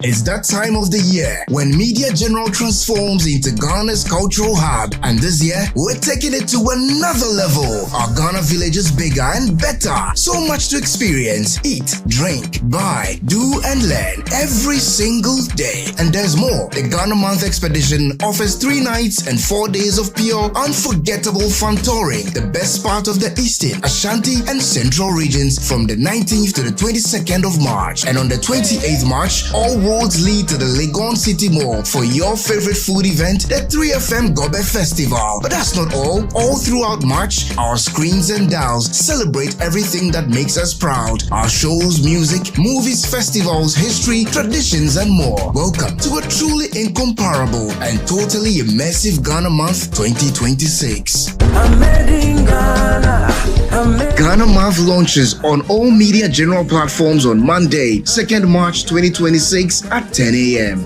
It's that time of the year when Media General transforms into Ghana's cultural hub. And this year, we're taking it to another level. Our Ghana village is bigger and better. So much to experience, eat, drink, buy, do and learn every single day. And there's more. The Ghana Month Expedition offers 3 nights and 4 days of pure, unforgettable fun touring. The best part of the Eastern, Ashanti and Central regions from the 19th to the 22nd of March. And on the 28th March, all roads lead to the Legon City Mall for your favorite food event, the 3FM Gobe Festival. But that's not all. All throughout March, our screens and dials celebrate everything that makes us proud. Our shows, music, movies, festivals, history, traditions, and more. Welcome to a truly incomparable and totally immersive Ghana Month 2026. Ghana Month launches on all Media General platforms on Monday, 2nd March 2026 at 10 a.m.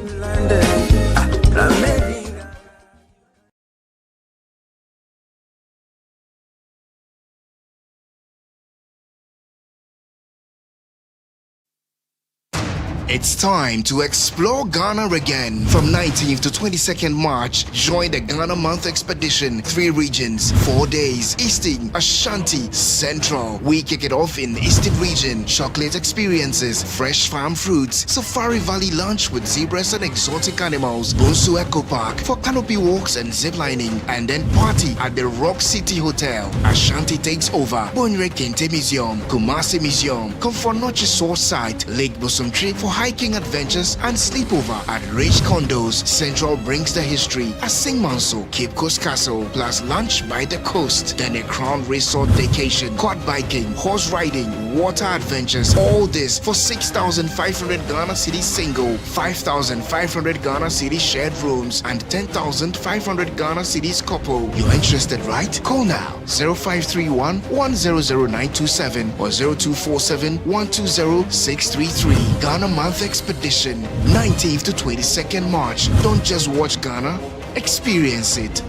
It's time to explore Ghana again. From 19th to 22nd March, join the Ghana Month Expedition. 3 regions, 4 days. Eastern, Ashanti, Central. We kick it off in the Eastern region. Chocolate experiences, fresh farm fruits, Safari Valley lunch with zebras and exotic animals, Bonsu Eco Park for canopy walks and ziplining, and then party at the Rock City Hotel. Ashanti takes over. Bonre Kente Museum, Kumasi Museum. Come for Noche Source Site, Lake Bosomtri for hiking adventures and sleepover at Rich Condos. Central brings the history at Singmanso, Cape Coast Castle, plus lunch by the coast. Then a Crown Resort vacation, quad biking, horse riding, water adventures. All this for 6,500 Ghana Cedi single, 5,500 Ghana Cedi shared rooms, and 10,500 Ghana Cedis couple. You're interested, right? Call now 0531 100927 or 0247 120 633. Ghana Month Expedition, 19th to 22nd March. Don't just watch Ghana, experience it.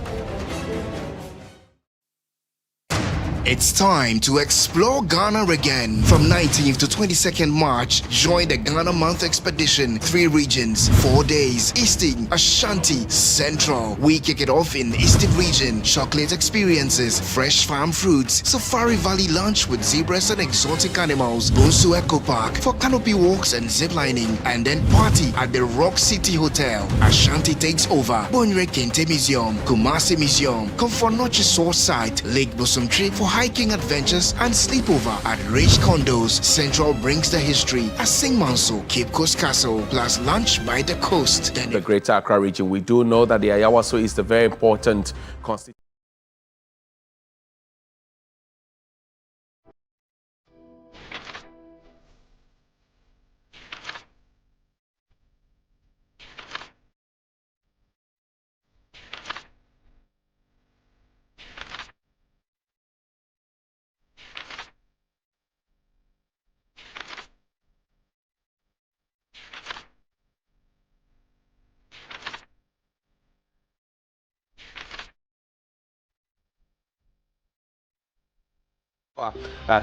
It's time to explore Ghana again. From 19th to 22nd March, join the Ghana Month Expedition. 3 regions, 4 days. Eastern, Ashanti, Central. We kick it off in the Eastern region. Chocolate experiences, fresh farm fruits, Safari Valley lunch with zebras and exotic animals, Bonsu Eco Park for canopy walks and ziplining, and then party at the Rock City Hotel. Ashanti takes over. Bonre Kente Museum, Kumasi Museum. Come for Noche Source Site, Lake Bosomtri for hiking adventures and sleepover at Rich Condos. Central brings the history at Singmanso, Cape Coast Castle, plus lunch by the coast. Then the Greater Accra region, we do know that the Ayawaso is the very important constituency.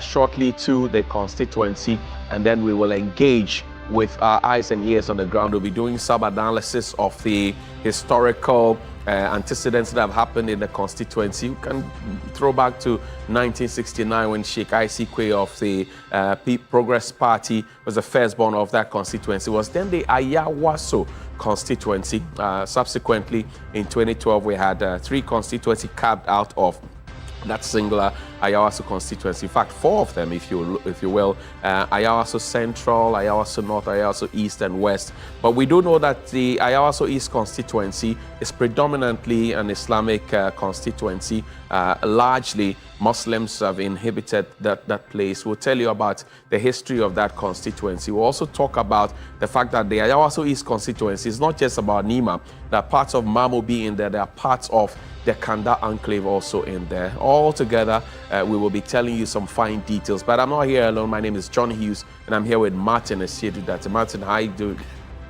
Shortly to the constituency, and then we will engage with our eyes and ears on the ground. We'll be doing sub-analysis of the historical antecedents that have happened in the constituency. You can throw back to 1969 when Sheikh Isikwe of the Progress Party was the firstborn of that constituency. It was then the Ayawaso constituency. Subsequently, in 2012, we had 3 constituencies carved out of that singular Ayawaso constituency. In fact, 4 of them, if you will, Ayawaso Central, Ayawaso North, Ayawaso East and West. But we do know that the Ayawaso East constituency is predominantly an Islamic constituency. Largely, Muslims have inhabited that place. We'll tell you about the history of that constituency. We'll also talk about the fact that the Ayawaso East constituency is not just about Nima. There are parts of Mamobi in there. There are parts of the Kanda enclave also in there. All together, we will be telling you some fine details. But I'm not here alone. My name is John Hughes, and I'm here with Martin Esiedu. Martin, how you doing?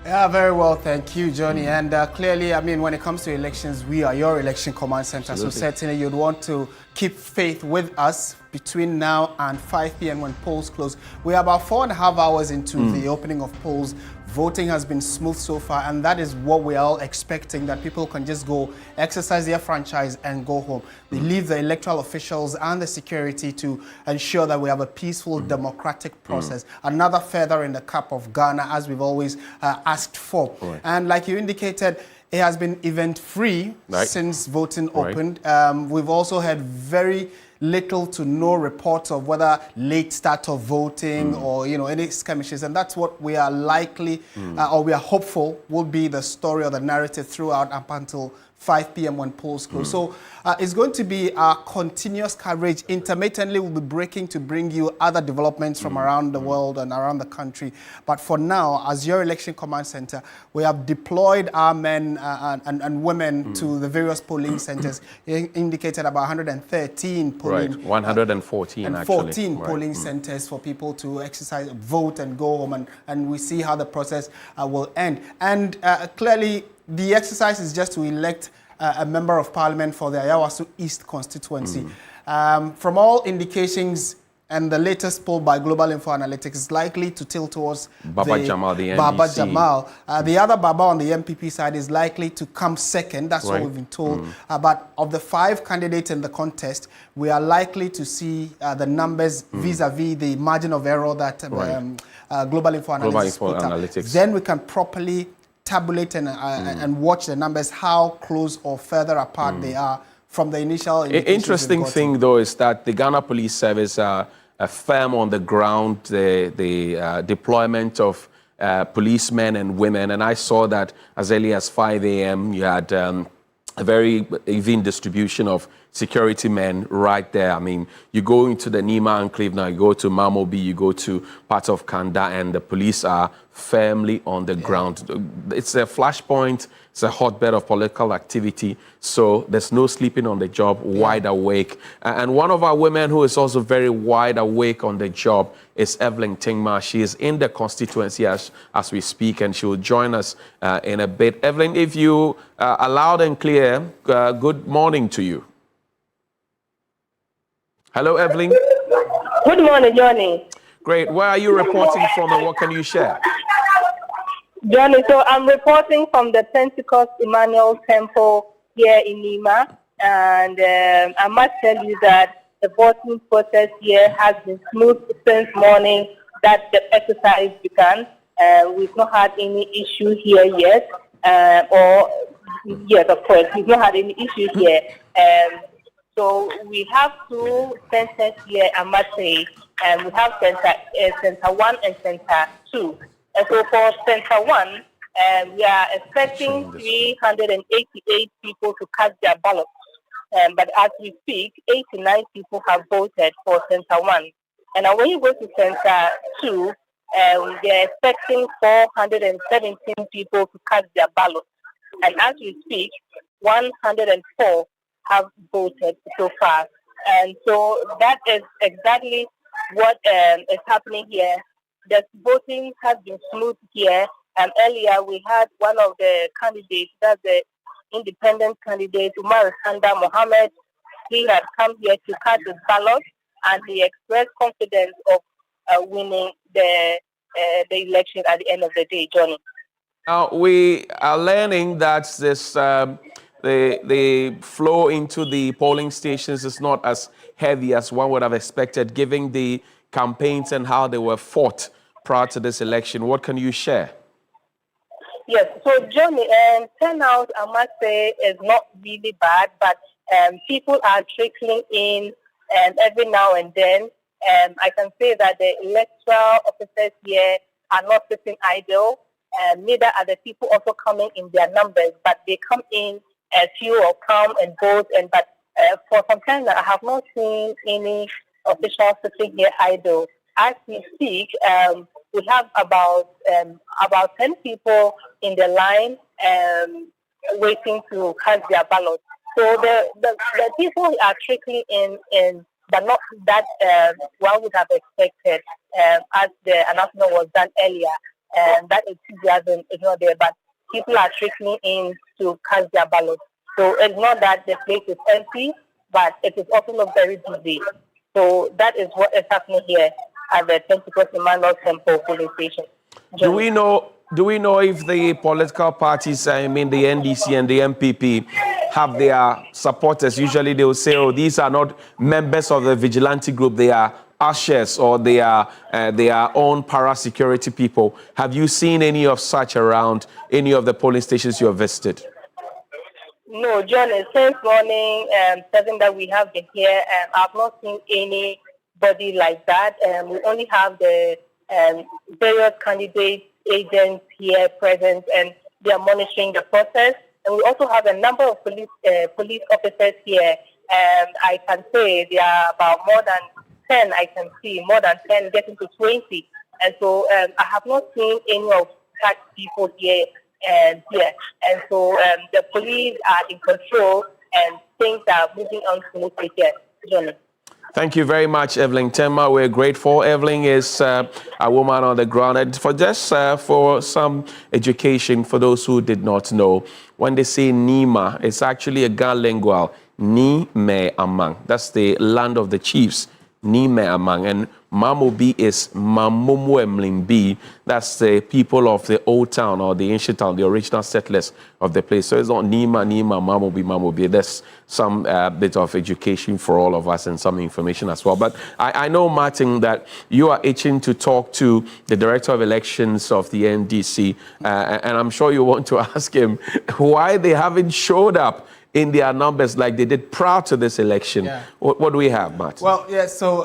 Yeah, very well, thank you, Johnny. And clearly, I mean, when it comes to elections, we are your election command center. Absolutely. So certainly you'd want to keep faith with us between now and 5 p.m. when polls close. We are about 4.5 hours into the opening of polls Voting has been smooth so far, and that is what we are all expecting, that people can just go exercise their franchise and go home. They leave the electoral officials and the security to ensure that we have a peaceful, democratic process. Another feather in the cap of Ghana, as we've always asked for. Right. And like you indicated, it has been event-free since voting opened. We've also had very little to no reports of whether late start of voting or any skirmishes, and that's what we are likely or we are hopeful will be the story or the narrative throughout up until 5 p.m. when polls close. So it's going to be our continuous coverage. Intermittently, we'll be breaking to bring you other developments from around the world and around the country. But for now, as your election command center, we have deployed our men and women to the various polling centers. Indicated about 113 polling. Right, 114 and actually. 14 polling centers for people to exercise, vote and go home. And we see how the process will end. And clearly, the exercise is just to elect a member of parliament for the Ayawaso East constituency. From all indications, and the latest poll by Global Info Analytics is likely to tilt towards Baba Jamal, the NDC. Baba Jamal. The other Baba on the MPP side is likely to come second. That's what we've been told. But of the 5 candidates in the contest, we are likely to see the numbers vis-a-vis the margin of error that Global Info Analytics put up. Then we can properly tabulate and watch the numbers, how close or further apart they are from the initial. Interesting thing, though, is that the Ghana Police Service are firm on the ground, the deployment of policemen and women. And I saw that as early as 5 a.m., you had a very even distribution of security men right there. I mean, you go into the Nima enclave now, you go to Mamobi, you go to parts of Kanda, and the police are firmly on the ground. It's a flashpoint, it's a hotbed of political activity, so there's no sleeping on the job, wide awake. And one of our women who is also very wide awake on the job is Evelyn Tingma. She is in the constituency as we speak, and she will join us in a bit. Evelyn, if you are loud and clear, good morning to you. Hello, Evelyn. Good morning, Johnny. Great. Where are you reporting from and what can you share? Johnny, so I'm reporting from the Pentecost Emmanuel Temple here in Lima. And I must tell you that the voting process here has been smooth since morning that the exercise began. We've not had any issue here yet. Yes, of course, we've not had any issue here. So we have 2 centers here, I must say, and we have center 1 and center 2. And so for center 1, we are expecting 388 people to cast their ballot. But as we speak, 89 people have voted for center 1. And when you go to center 2, we are expecting 417 people to cast their ballot. And as we speak, 104 have voted so far. And so that is exactly what is happening here. The voting has been smooth here. And earlier we had one of the candidates, that's the independent candidate, Umar Sanda Mohammed. He had come here to cast his ballot, and he expressed confidence of winning the election at the end of the day, Johnny. We are learning that this the flow into the polling stations is not as heavy as one would have expected, given the campaigns and how they were fought prior to this election. What can you share? Yes, so Johnny, turnout, I must say, is not really bad, but people are trickling in every now and then. I can say that the electoral officers here are not sitting idle. Neither are the people also coming in their numbers, but they come in as few or come and vote. But for some time I have not seen any officials sitting here idle. As we speak, we have about 10 people in the line waiting to cast their ballot. So the people are trickling in, but not that one would have expected, as the announcement was done earlier. That enthusiasm is not there, but people are trickling in to cast their ballot. So it's not that the place is empty, but it is also not very busy. So that is what is happening here at the Pentecost Emmanuel Temple polling station. Do we know do we know if the political parties, I mean the NDC and the MPP, have their supporters? Usually they will say, oh, these are not members of the vigilante group, they are ushers or they are their own para-security people. Have you seen any of such around any of the polling stations you have visited? No, John, since morning, 7 that we have been here, I've not seen anybody like that. We only have the various candidate agents here present, and they are monitoring the process. And we also have a number of police officers here, and I can say there are about more than 10, I can see, more than 10, getting to 20. And so I have not seen any of such people here. And so the police are in control and things are moving on smoothly here. Johnny. Thank you very much, Evelyn Tema. We're grateful. Evelyn is a woman on the ground. And for just for some education for those who did not know, when they say Nima, it's actually a Ga lingual, Ni Me Amang. That's the land of the chiefs, Ni Me Amang. And Mamobi is Mamumu Emlimbi. That's the people of the old town or the ancient town, the original settlers of the place. So it's not Nima, Mamobi. There's some bit of education for all of us and some information as well. But I know, Martin, that you are itching to talk to the Director of Elections of the NDC, and I'm sure you want to ask him why they haven't showed up in their numbers like they did prior to this election. Yeah. What do we have, Matt? Well, yes, so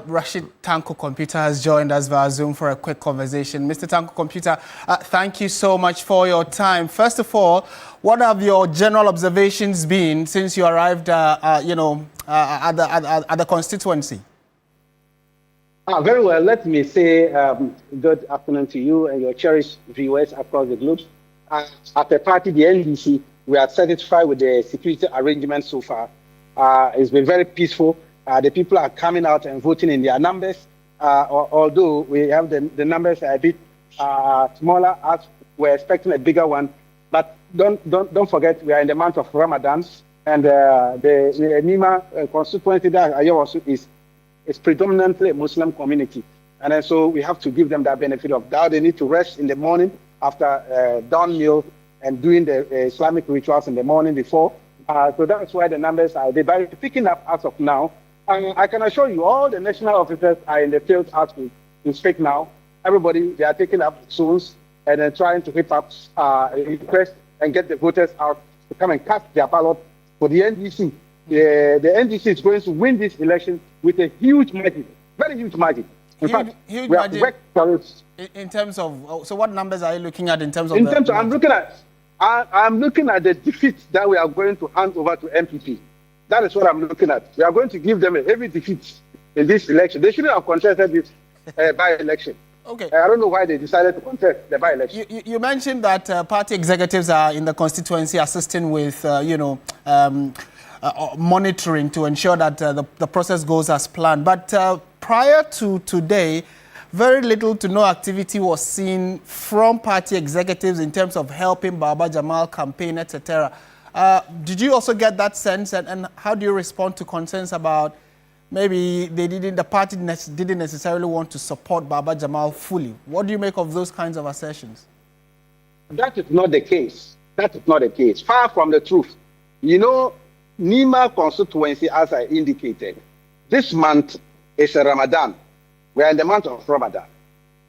Rashid Tanko Computer has joined us via Zoom for a quick conversation. Mr. Tanko Computer, thank you so much for your time. First of all, what have your general observations been since you arrived, at the constituency? Very well. Let me say good afternoon to you and your cherished viewers across the globe. At the party, the NDC, we are satisfied with the security arrangements so far. It's been very peaceful. The people are coming out and voting in their numbers, although we have the numbers are a bit smaller as we're expecting a bigger one. But don't forget, we are in the month of Ramadan, and the Nima constituency that Ayawaso is predominantly a Muslim community. And then so we have to give them that benefit of doubt. They need to rest in the morning after dawn meal and doing the Islamic rituals in the morning before. So that's why the numbers are they're picking up as of now. I can assure you all the national officers are in the field as we speak now. Everybody, they are taking up soon and then trying to whip up requests and get the voters out to come and cast their ballot for the NDC. The NDC is going to win this election with a huge margin, very huge margin. In fact, huge we have worked for it. In terms of, so what numbers are you looking at in terms of? I'm looking at the defeat that we are going to hand over to MPP. That is what I'm looking at. We are going to give them a heavy defeat in this election. They shouldn't have contested this by-election. Okay. I don't know why they decided to contest the by-election. You mentioned that party executives are in the constituency assisting with, monitoring to ensure that the process goes as planned. But prior to today, very little to no activity was seen from party executives in terms of helping Baba Jamal campaign, etc. Did you also get that sense, and how do you respond to concerns about maybe the party didn't necessarily want to support Baba Jamal fully? What do you make of those kinds of assertions? That is not the case. That is not the case. Far from the truth. You know, Nima constituency, as I indicated, this month is a Ramadan. We are in the month of Ramadan.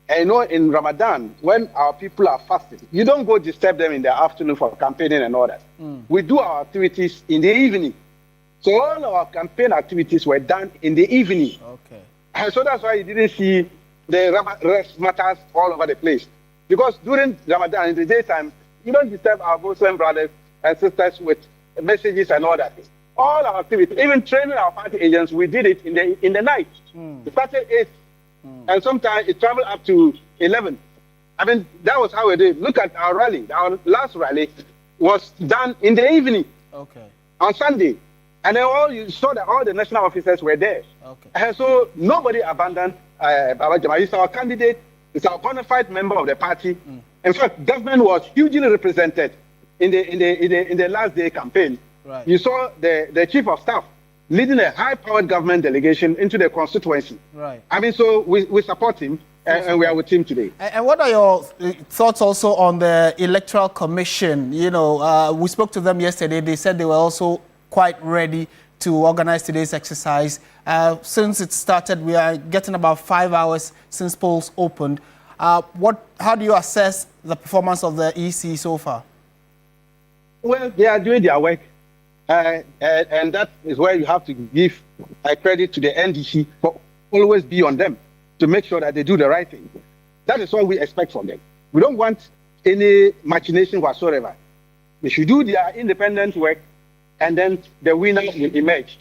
And you know, in Ramadan, when our people are fasting, you don't go disturb them in the afternoon for campaigning and all that. We do our activities in the evening. So all our campaign activities were done in the evening. Okay. And so that's why you didn't see the rest matters all over the place. Because during Ramadan, in the daytime, you don't disturb our Muslim brothers and sisters with messages and all that. All our activities, even training our party agents, we did it in the night. It started 8. And sometimes it traveled up to 11. I mean, that was how we did. Look at our rally. Our last rally was done in the evening. Okay. On Sunday. And then you saw that all the national officers were there. Okay. And so nobody abandoned Baba Jamal. He's our candidate. He's our bona fide member of the party. In fact, government was hugely represented in the last day campaign. Right. You saw the chief of staff leading a high-powered government delegation into the constituency. Right. I mean, so we support him. and we are with him today. And what are your thoughts also on the Electoral Commission? You know, we spoke to them yesterday. They said they were also quite ready to organize today's exercise. Since it started, we are getting about 5 hours since polls opened. How do you assess the performance of the EC so far? Well, they are doing their work, and that is where you have to give credit to the NDC for always be on them to make sure that they do the right thing. That is what we expect from them. We don't want any machination whatsoever. They should do their independent work, and then the winner will emerge.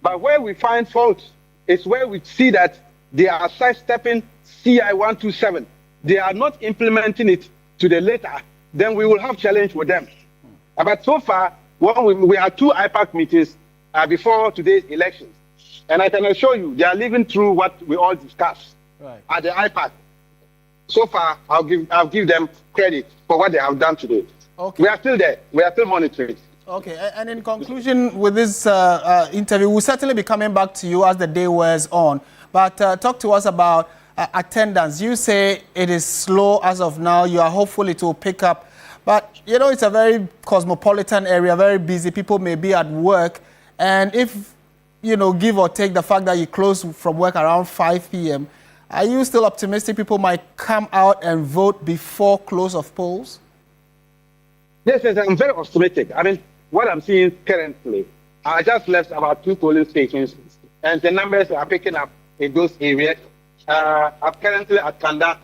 But where we find faults is where we see that they are sidestepping CI 127. They are not implementing it to the letter. Then we will have challenge with them. But so far, we had 2 IPAC meetings before today's elections. And I can assure you, they are living through what we all discussed at the IPAC. So far, I'll give them credit for what they have done today. Okay. We are still there. We are still monitoring. Okay, and in conclusion with this interview, we'll certainly be coming back to you as the day wears on. But talk to us about attendance. You say it is slow as of now. You are hopeful it will pick up. But, you know, it's a very cosmopolitan area, very busy. People may be at work. And if, you know, give or take the fact that you close from work around 5 p.m., are you still optimistic people might come out and vote before close of polls? Yes, I'm very optimistic. I mean, what I'm seeing currently, I just left about 2 polling stations, and the numbers are picking up in those areas. I'm currently at Kanda,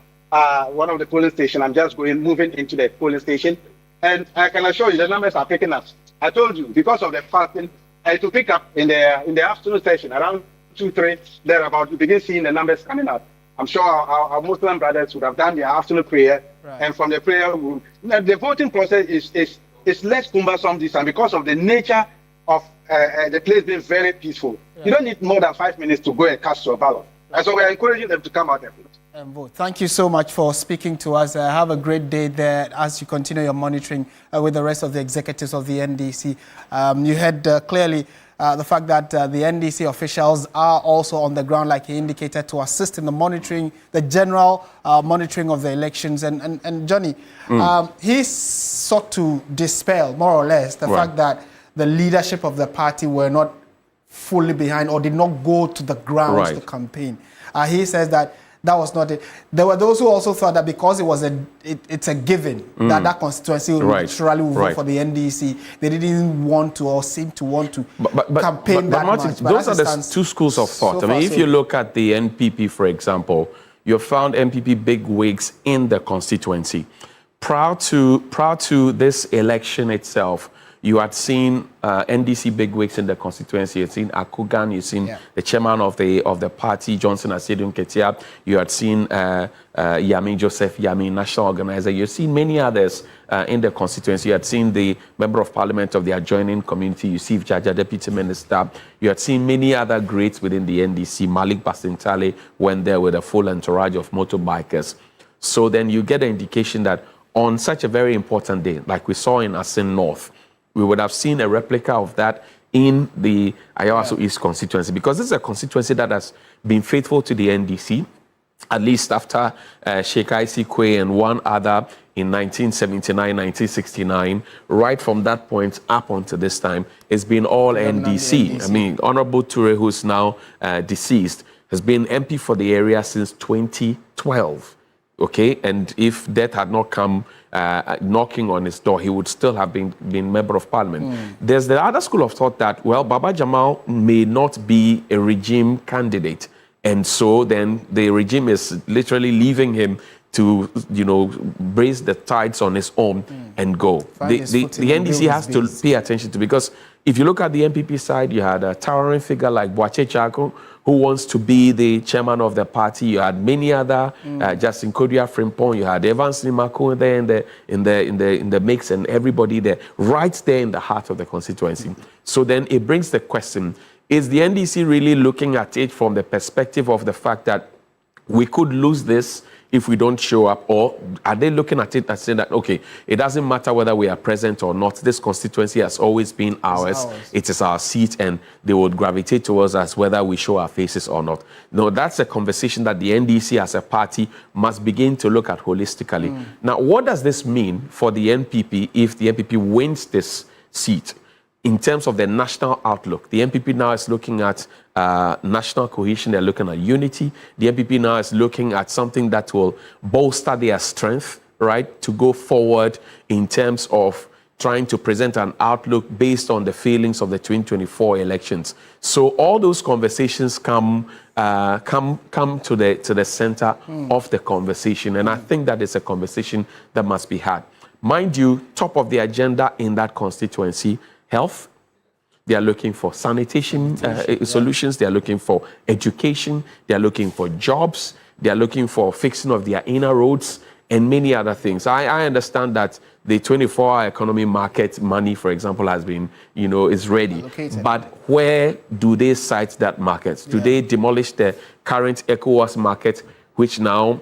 one of the polling stations. I'm just moving into the polling station, and I can assure you the numbers are picking up. I told you, because of the fasting, it will pick up in the afternoon session, around 2, 3, thereabout. You begin seeing the numbers coming up. I'm sure our Muslim brothers would have done their afternoon prayer, and from the prayer, the voting process is less cumbersome this time because of the nature of the place being very peaceful. You don't need more than 5 minutes to go and cast your ballot. And so we are encouraging them to come out and vote. And vote. Thank you so much for speaking to us. Have a great day there as you continue your monitoring with the rest of the executives of the NDC. You heard clearly the fact that the NDC officials are also on the ground, like he indicated, to assist in the monitoring, the general monitoring of the elections. And Johnny, he sought to dispel, more or less, the fact that the leadership of the party were not fully behind or did not go to the ground to campaign. He says that was not it. There were those who also thought that because it was it's a given that constituency would naturally vote for the NDC. They didn't want to or seem to want to campaign that Martin, much. Those are the 2 schools of thought. So I mean, if you look at the NPP, for example, you found NPP big wigs in the constituency. Prior to this election itself, you had seen NDC bigwigs in the constituency. You had seen Akugan. You've seen the chairman of the party, Johnson Asedun Ketia. You had seen Yami Joseph Yami, national organizer. You've seen many others in the constituency. You had seen the member of parliament of the adjoining community, Yusuf Jaja, deputy minister. You had seen many other greats within the NDC. Malik Basintale went there with a full entourage of motorbikers. So then you get an indication that on such a very important day, like we saw in Asin North, we would have seen a replica of that in the Ayawaso East constituency, because this is a constituency that has been faithful to the NDC, at least after Sheikh Isi Kwe and one other in 1979, 1969. Right from that point up until this time, it's been all NDC. I mean, Honorable Ture, who's now deceased, has been MP for the area since 2012. Okay, and if death had not come knocking on his door, he would still have been member of parliament. There's the other school of thought that, well, Baba Jamal may not be a regime candidate, and so then the regime is literally leaving him to, you know, brace the tides on his own and go. The NDC has to pay attention to, because if you look at the NPP side, you had a towering figure like Boache Chako, who wants to be the chairman of the party. You had many other, Justin Kodua Frimpong. You had Evans Nimako there in the mix, and everybody there, right there in the heart of the constituency. So then it brings the question: is the NDC really looking at it from the perspective of the fact that we could lose this if we don't show up? Or are they looking at it and saying that, okay, it doesn't matter whether we are present or not, this constituency has always been ours, it is our seat, and they would gravitate towards us whether we show our faces or not? No, that's a conversation that the NDC as a party must begin to look at holistically. Now, what does this mean for the NPP if the NPP wins this seat? In terms of the national outlook, the NPP now is looking at national cohesion, they're looking at unity. The NPP now is looking at something that will bolster their strength, right, to go forward in terms of trying to present an outlook based on the failings of the 2024 elections. So all those conversations come to the center of the conversation, and I think that is a conversation that must be had. Mind you, top of the agenda in that constituency, health. They are looking for sanitation solutions. They are looking for education. They are looking for jobs. They are looking for fixing of their inner roads and many other things. I understand that the 24-hour economy market money, for example, has been, is ready. Allocated. But where do they site that market? Do they demolish the current ECOWAS market, which now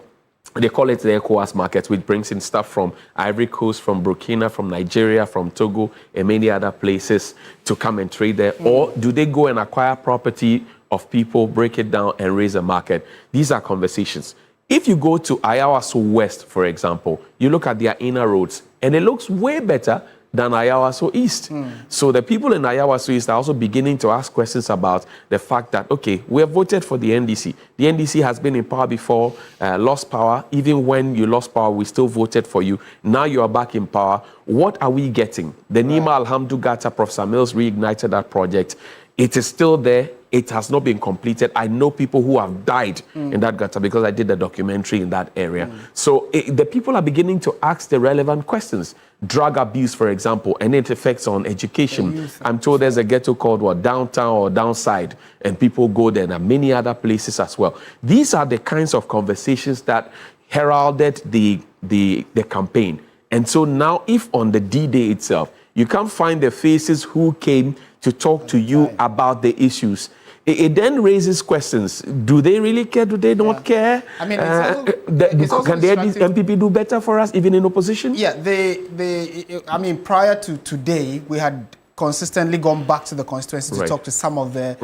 they call it the ECOWAS market, which brings in stuff from Ivory Coast, from Burkina, from Nigeria, from Togo, and many other places to come and trade there? Or do they go and acquire property of people, break it down, and raise a market? These are conversations. If you go to Ayawaso West, for example, you look at their inner roads, and it looks way better than Ayawaso East. So the people in Ayawaso East are also beginning to ask questions about the fact that, okay, we have voted for the NDC. The NDC has been in power before, lost power. Even when you lost power, we still voted for you. Now you are back in power. What are we getting? The Nima Alhamdu Gata, Professor Mills reignited that project. It is still there. It has not been completed. I know people who have died in that gutter because I did a documentary in that area. So the people are beginning to ask the relevant questions. Drug abuse, for example, and its effects on education. I'm told there's a ghetto called Downtown or Downside, and people go there. There are many other places as well. These are the kinds of conversations that heralded the campaign. And so now, if on the D-Day itself, you can't find the faces who came to talk to you about the issues, it then raises questions. Do they really care? Do they not care? I mean, can the MPP do better for us, even in opposition? Yeah, I mean, prior to today, we had consistently gone back to the constituency to talk to some of the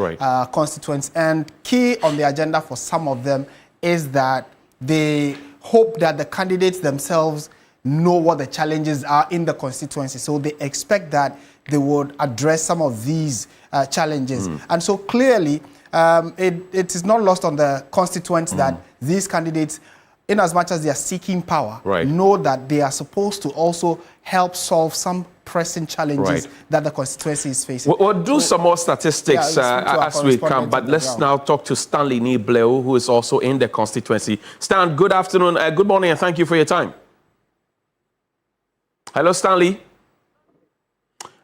constituents. And key on the agenda for some of them is that they hope that the candidates themselves know what the challenges are in the constituency. So they expect that they would address some of these challenges. And so clearly, it is not lost on the constituents that these candidates, in as much as they are seeking power, know that they are supposed to also help solve some pressing challenges that the constituency is facing. We'll do some more statistics as we come, but let's now talk to Stanley Nibleu, who is also in the constituency. Stan, good afternoon, good morning, and thank you for your time. Hello, Stanley.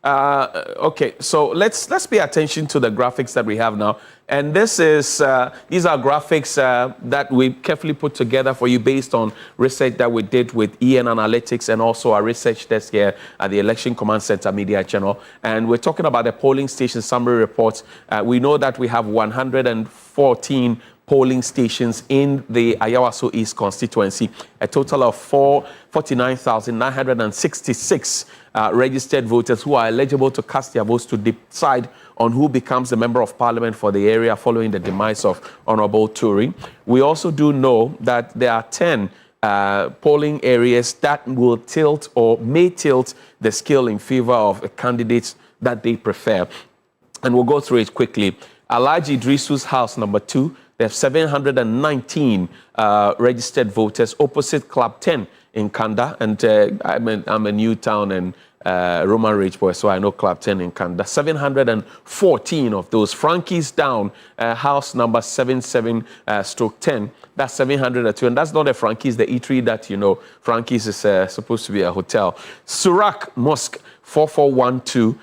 Okay, so let's pay attention to the graphics that we have now. And these are graphics that we carefully put together for you based on research that we did with EN Analytics and also our research desk here at the Election Command Center Media Channel. And we're talking about the polling station summary reports. We know that we have 114 polling stations in the Ayawaso East constituency, a total of 49,966 registered voters who are eligible to cast their votes to decide on who becomes the member of parliament for the area following the demise of Honorable Turi. We also do know that there are 10 polling areas that will tilt or may tilt the scale in favor of candidates that they prefer. And we'll go through it quickly. Alhaji Idrisu's house, number 2, they have 719 registered voters opposite Club 10 in Kanda. And I'm a new town and Roman Ridge boy, so I know Club 10 in Kanda. 714 of those. Frankie's down, house number 77/10. That's 702. And that's not a Frankie's, the eatery that, Frankie's is supposed to be a hotel. Surak Mosque, 4412,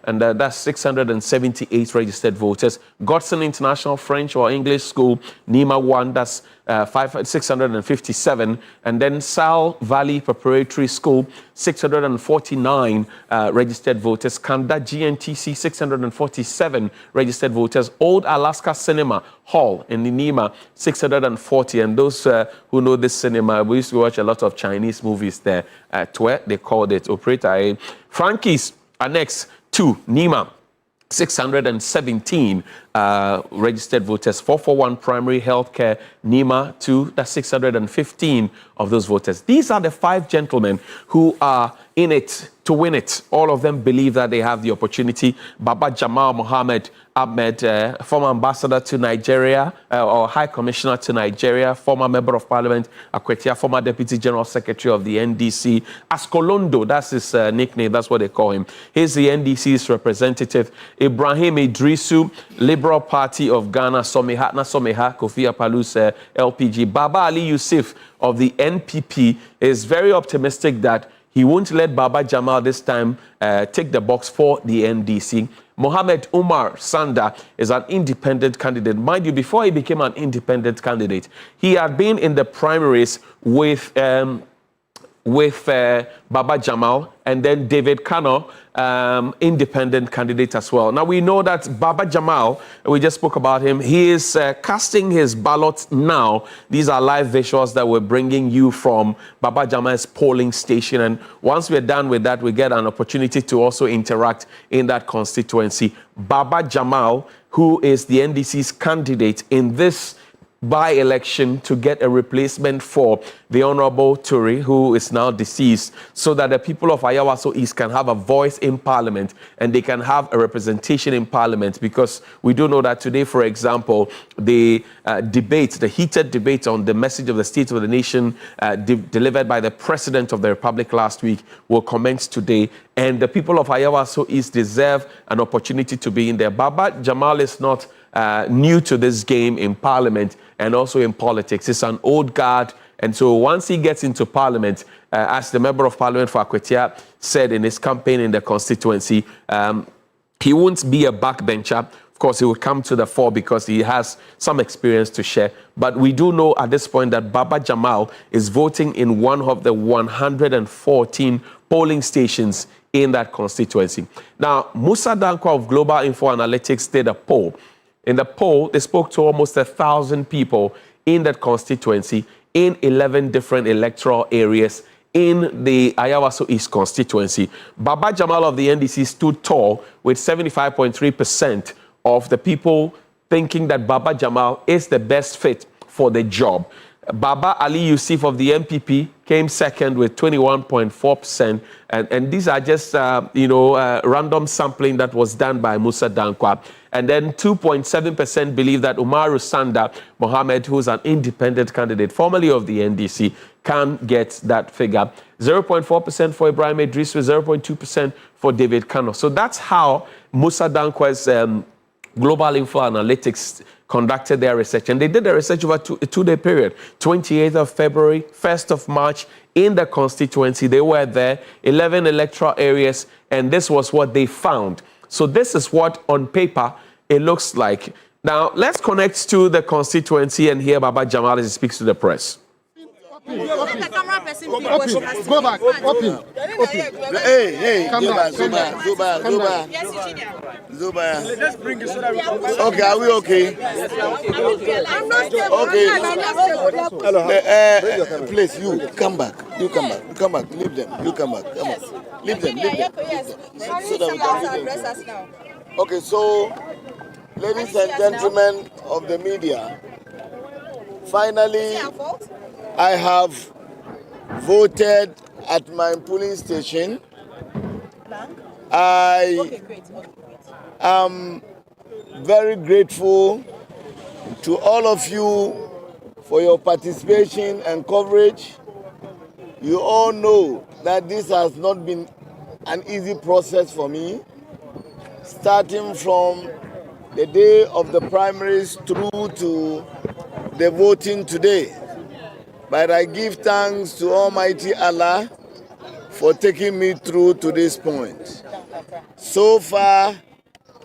and that's 678 registered voters. Godson International French or English School, Nima 1, that's 657. And then Sal Valley Preparatory School, 649 registered voters. Kanda GNTC, 647 registered voters. Old Alaska Cinema Hall in Nima, 640. And those who know this cinema, we used to watch a lot of Chinese movies there. Twe, they called it Operator. Frankie's Annex 2, Nima, 617 registered voters. 441 Primary Healthcare, Nima 2, that's 615 of those voters. These are the 5 gentlemen who are in it to win it. All of them believe that they have the opportunity. Baba Jamal Mohammed Ahmed, former ambassador to Nigeria, or High Commissioner to Nigeria, former Member of Parliament, Akwetia, former Deputy General Secretary of the NDC. Askolondo, that's his nickname, that's what they call him. He's the NDC's representative. Ibrahim Idrisu, Liberal Party of Ghana, Someha, Kofi Apalu's LPG. Baba Ali Yusuf of the NPP is very optimistic that he won't let Baba Jamal this time take the box for the NDC. Mohammed Umar Sanda is an independent candidate. Mind you, before he became an independent candidate, he had been in the primaries with Baba Jamal and then David Kano, independent candidate as well. Now we know that Baba Jamal, we just spoke about him, he is casting his ballot now. These are live visuals that we're bringing you from Baba Jamal's polling station. And once we're done with that, we get an opportunity to also interact in that constituency. Baba Jamal, who is the NDC's candidate in this by-election to get a replacement for the Honorable Turi, who is now deceased, so that the people of Ayawaso East can have a voice in Parliament and they can have a representation in Parliament, because we do know that today, for example, the heated debate on the message of the State of the Nation delivered by the President of the Republic last week will commence today, and the people of Ayawaso East deserve an opportunity to be in there. Baba Jamal is not new to this game in Parliament and also in politics. He's an old guard, and so once he gets into Parliament, as the Member of Parliament for Akwetia said in his campaign in the constituency, he won't be a backbencher. Of course, he will come to the fore because he has some experience to share. But we do know at this point that Baba Jamal is voting in one of the 114 polling stations in that constituency. Now, Musa Dankwa of Global Info Analytics did a poll. In the poll, they spoke to almost 1,000 people in that constituency in 11 different electoral areas in the Ayawaso East constituency. Baba Jamal of the NDC stood tall with 75.3% of the people thinking that Baba Jamal is the best fit for the job. Baba Ali Yusuf of the MPP came second with 21.4%. And these are just, random sampling that was done by Musa Dankwa. And then 2.7% believe that Umaru Sanda Mohammed, who's an independent candidate, formerly of the NDC, can get that figure. 0.4% for Ibrahim Idris, with 0.2% for David Kano. So that's how Musa Dankwa's Global Info Analytics conducted their research. And they did their research over a two-day period, 28th of February, 1st of March, in the constituency. They were there, 11 electoral areas, and this was what they found. So this is what, on paper, it looks like. Now, let's connect to the constituency and hear Baba Jamal as he speaks to the press. Go back. Open. Hey. Come back. Zuba. Let's bring it so that we can. Okay, are we okay? Okay. Please, you come back. Leave them. You come back. Come on. Leave them. So that we can address us now. Okay, so, ladies and gentlemen of the media, finally, I have voted at my polling station. I am very grateful to all of you for your participation and coverage. You all know that this has not been an easy process for me, starting from the day of the primaries through to the voting today. But I give thanks to Almighty Allah for taking me through to this point. So far,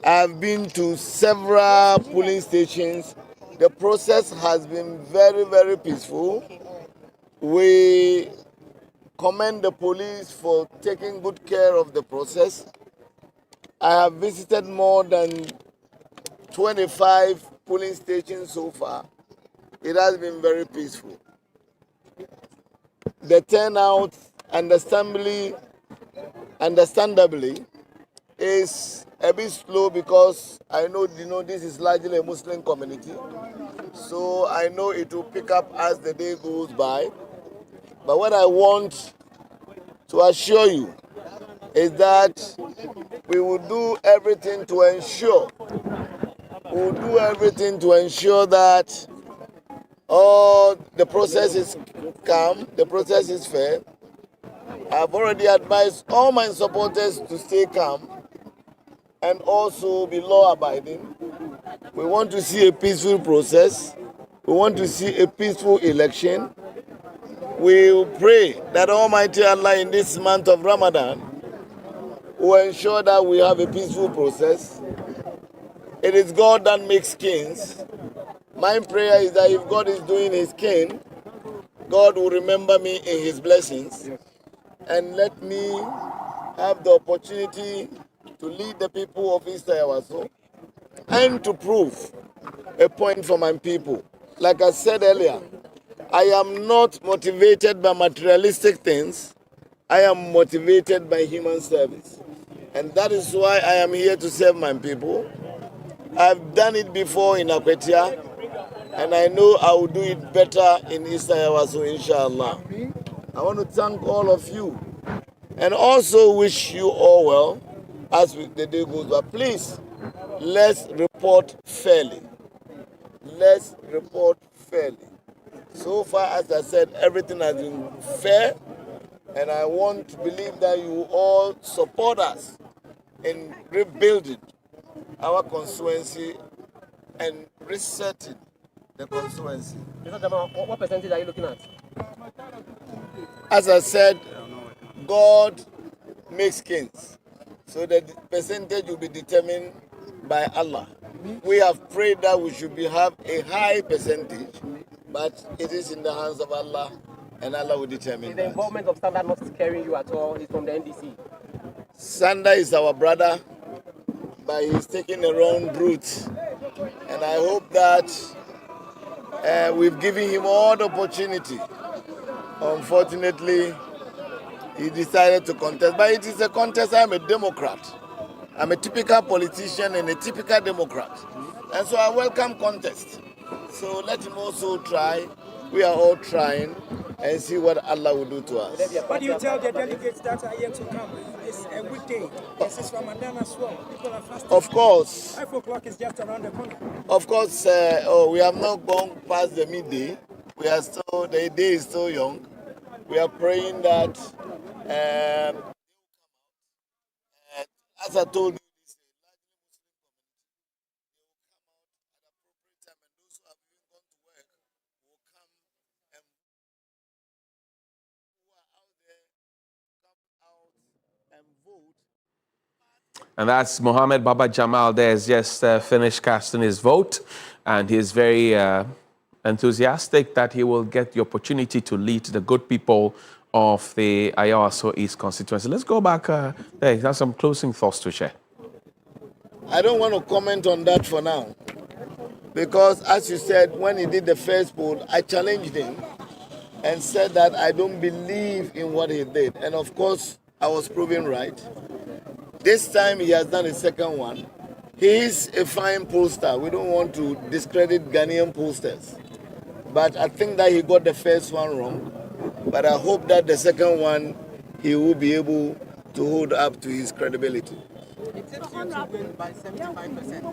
I've been to several polling stations. The process has been very, very peaceful. We commend the police for taking good care of the process. I have visited more than 25 polling stations so far. It has been very peaceful. The turnout, understandably, is a bit slow because I know, this is largely a Muslim community. So I know it will pick up as the day goes by. But what I want to assure you is that we will do everything to ensure that all the process is calm, the process is fair. I've already advised all my supporters to stay calm and also be law-abiding. We want to see a peaceful process. We want to see a peaceful election. We pray that Almighty Allah in this month of Ramadan will ensure that we have a peaceful process. It is God that makes kings. My prayer is that if God is doing his king, God will remember me in his blessings and let me have the opportunity to lead the people of East Ayawaso and to prove a point for my people. Like I said earlier, I am not motivated by materialistic things. I am motivated by human service. And that is why I am here to serve my people. I've done it before in Akwetia, and I know I will do it better in East Ayawaso, inshallah. I want to thank all of you and also wish you all well as the day goes by. Please, let's report fairly. Let's report fairly. So far, as I said, everything has been fair, and I want to believe that you all support us in rebuilding our constituency and resetting the constituency. Mr. Jamal, what percentage are you looking at? As I said, God makes kings. So the percentage will be determined by Allah. We have prayed that we should have a high percentage, but it is in the hands of Allah, and Allah will determine. Is the involvement of Standard not scaring you at all? He's from the NDC. Sanda is our brother, but he's taking a wrong route. And I hope that we've given him all the opportunity. Unfortunately, he decided to contest. But it is a contest. I'm a Democrat. I'm a typical politician and a typical Democrat. And so I welcome contest. So let him also try. We are all trying and see what Allah will do to us. What do you tell the delegates that are here to come? It's a weekday. This is Ramadan as well. People are fasting. Of course. 5 o'clock is just around the corner. Of course, we have not gone past the midday. We are still, the day is still young. We are praying that, as I told you, And that's Mohammed Baba Jamal there has just finished casting his vote, and he's very enthusiastic that he will get the opportunity to lead the good people of the Ayawaso East constituency. Let's go back there. He has some closing thoughts to share. I don't want to comment on that for now, because as you said, when he did the first poll, I challenged him and said that I don't believe in what he did. And of course, I was proven right. This time he has done a second one. He is a fine pollster. We don't want to discredit Ghanaian pollsters. But I think that he got the first one wrong. But I hope that the second one, he will be able to hold up to his credibility. It seems you to win by 75%.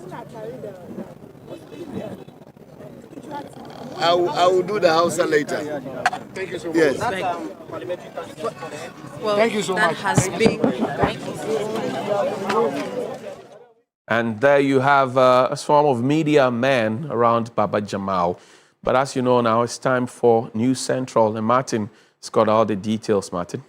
I will do the Hausa later. Thank you so much. Yes. Parliamentary. Well, thank you so much. Has been. And there you have a swarm of media men around Baba Jamal. But as you know now, it's time for News Central. And Martin has got all the details, Martin.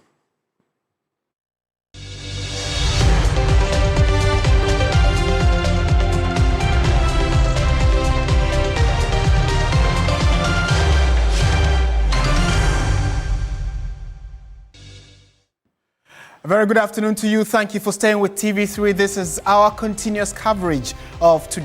A very good afternoon to you. Thank you for staying with TV3. This is our continuous coverage of today.